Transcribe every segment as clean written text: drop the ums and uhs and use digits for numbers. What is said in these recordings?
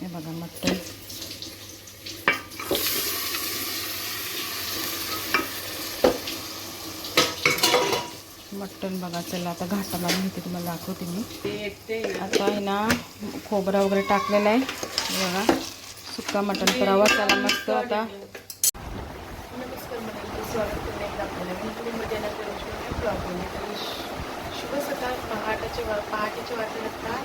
हे बघा मटण. मटण बघा. चला आता घाटा मारून घेते, तुम्हाला दाखवते मी. आता आहे ना खोबरा वगैरे टाकलेला आहे. बघा सुक्का मटण करावा. चला मस्त. आता नमस्कार मंडळी, स्वागत करणे आपल्याला मध्ये शुभ सकाळ. पहाटेचे वाटले असतात.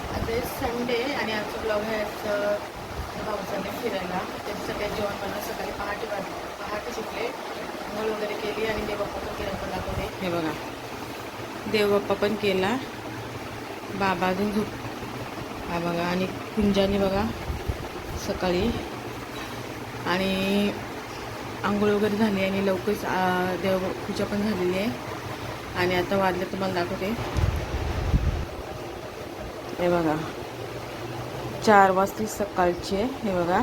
आता संडे आणि आजचा ब्लॉग आहे. पावसाने फिरायला त्याचं सगळ्या जेवण बनवलं. सकाळी पहाटे शिकले, अंघोळ वगैरे केली आणि देवबाप्पा पण केला पण दाखवले. हे बघा देवबाप्पा पण केला. बाबा अजून झोप. हा बघा. आणि कुंजाने बघा सकाळी आणि आंघोळ वगैरे झाली आणि लवकरच देवपूजा पण झालेली आहे. आणि आता वाजले तुम्हाला दाखवते. हे बघा 4 वाजता सकाळचे. हे बघा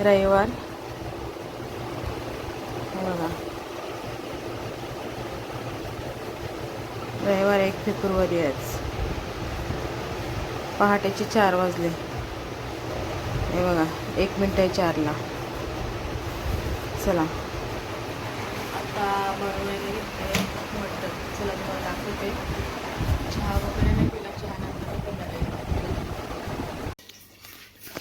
रविवार. हे बघा रविवार 1 फेब्रुवारी आज पहाटेचे 4 वाजले. हे बघा 1 मिनिट आहे 4ला. चला आता बनवायला घेतलं मटण. चला तुम्हाला दाखवते. चहा वगैरे नाही पिला, चहा नंतर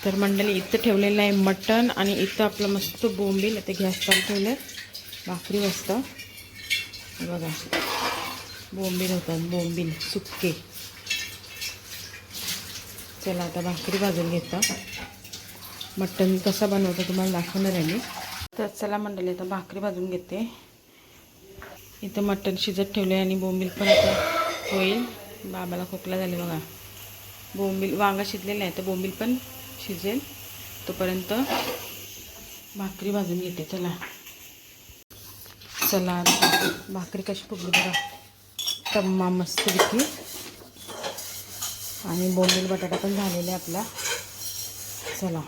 तर मंडळी इथं ठेवलेलं आहे मटण आणि इथं आपलं मस्त बोंबील. आता गॅस चालू ठेवलं. भाकरी मस्त. बघा बोंबील होतात, बोंबील सुक्के. चला आता भाकरी भाजून घेता. मटण कसं बनवतं तुम्हाला दाखवणार आहे मी. तर चला मंडळी आता भाकरी भाजून घेते. इथं मटण शिजत ठेवले आणि बोंबील पण आता होईल. बाबाला खोकला झाले बघा. बोंबील वांगा शिजलेलं आहे तर बोंबील पण शिजेल. तोपर्यंत भाकरी भाजून घेते. चला भाकरी कशी फुगली बघा. तम्मा मस्तपैकी. आणि बोंबील बटाटा पण झालेला आहे आपला. चला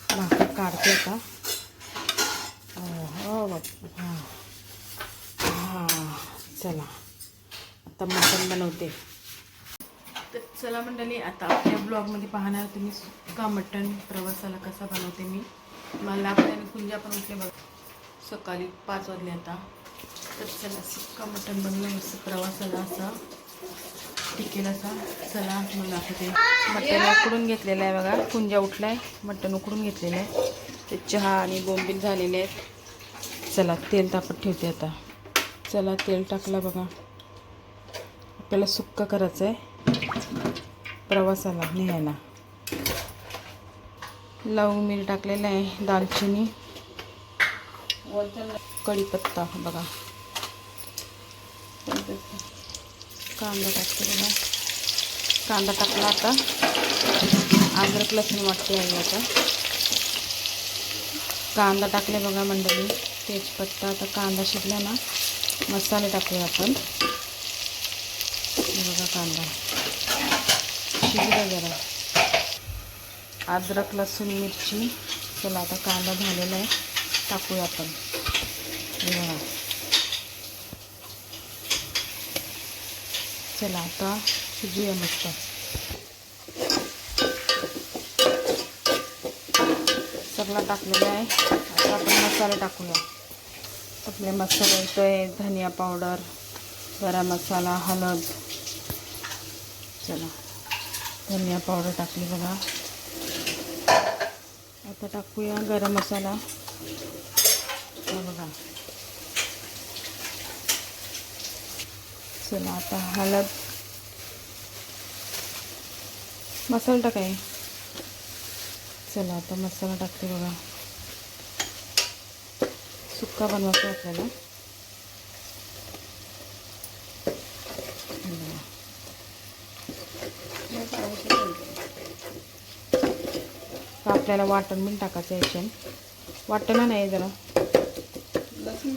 भाकरी काढते आता. हो बाबा. हां चला आता मटण बनवते. तर चला मंडळी आता आपल्या ब्लॉगमध्ये पाहणार तुम्ही सुक्का मटण प्रवासाला कसा बनवते मी. मला आणि कुंजा पण उठले बघ. सकाळी 5 वाजले आता. तर चला सुक्का मटण बनवलं मस्त प्रवासाला असा टिकेल असा. चला मला दाखवते. मटण उकडून घेतलेलं आहे बघा. कुंजा उठला आहे. मटण उकडून घेतलेलं आहे. ते चहा आणि बोंबील झालेले आहेत. चला तेल तापत ठेवते आता. चला तेल टाकलं बघा. आपल्याला सुक्का करायचं आहे प्रवासाला न्यायला. लवंग मिरी टाकलेलं आहे. दालचिनी, कढीपत्ता बघा. कांदा टाकते बघा. कांदा टाकला आता. अद्रक लसूण वाटते आहे आता. कांदा टाकले बघा मंडळी. तेजपत्ता. आता कांदा शिजला ना मसाले टाकले आपण. हे बघा कांदा शिजला जरा. अद्रक लसूण मिरची. चला आता कांदा झालेला आहे टाकूया आपण. हे बघा. चला आता शिजूया मस्त. सगळं टाकलेलं आहे. आता आपण मसाले टाकूया. आपले मसाले येतोय धनिया पावडर, गरम मसाला, हळद. चला धनिया पावडर टाकली बघा. आता टाकूया गरम मसाला. बघा. चला आता हळद. मसाला टाकाय. चला आता मसाला टाकते बघा. सुक्का बनवायचा आपल्याला. आपल्याला वाटण पण टाकायचं याच्याने. वाटण नाही जरा लसूण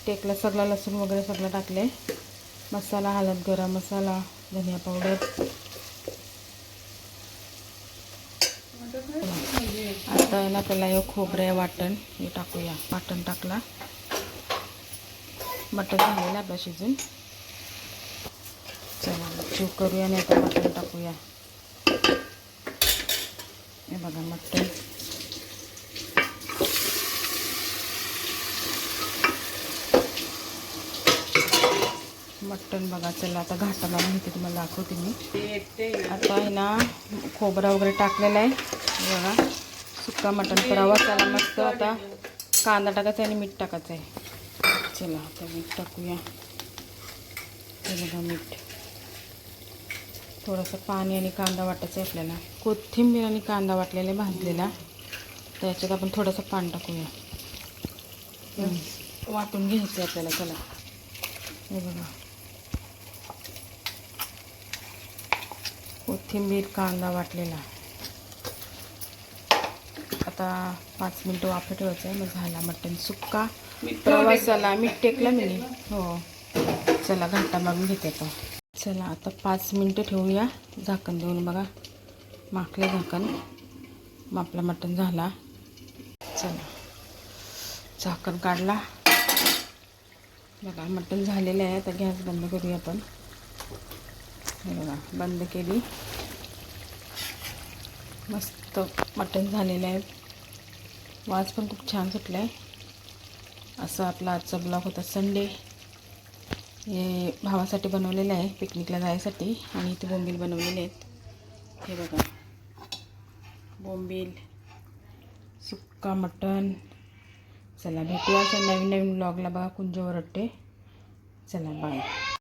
टेकलं सगळं. लसूण वगैरे सगळं टाकले. मसाला, हळद, गरम मसाला, धनिया पावडर. आता आहे ना त्याला हे खोबरे वाटण हे टाकूया. वाटण टाकला. मटण झालेलं आपलं शिजून. चला चूक करूया आणि आता मटण टाकूया. बघा मटण. मटण बघा. चला आता घाटा मारून घेते, तुम्हाला दाखवते मी. आता आहे ना खोबरा वगैरे टाकलेला आहे बघा. सुक्का मटण करावा. चला मस्त. आता कांदा टाकायचा आणि मीठ टाकायचं आहे. चला आता मीठ टाकूया. हे बघा मीठ. थोडंसं पाणी आणि कांदा वाटायचं आहे आपल्याला. कोथिंबीर आणि कांदा वाटलेला भाजलेला. त्याच्यात आपण थोडंसं पाणी टाकूया. वाटून घ्यायचं आपल्याला. चला हे बघा. कोथिंबीर कांदा वाटलेला. आता 5 मिनटं वाफे ठेवायचं आहे. मग झाला मटण सुक्का. प्रवासाला मीठ टेकलं मी. हो. चला घाटा मारून घेते आता. चला आता 5 मिनटं ठेवूया झाकण देऊन. बघा माखलं झाकण. मग आपला मटण झाला. चला झाकण काढला. बघा मटण झालेलं आहे. आता गॅस बंद करूया आपण. हे बघा बंद केली. मस्त मटण झालेलं आहे. वास पण खूप छान सुटला आहे. असा आपला आजचा ब्लॉग होता. संडे. हे भावासाठी बनवलेलं आहे पिकनिकला जायसाठी. आणि इथे बोंबील बनवलेले आहेत. हे बघा बोंबील सुक्का मटण. चला भेटूया अशा नवीन नवीन ब्लॉगला. बघा कुंज ओरडते. चला बाय.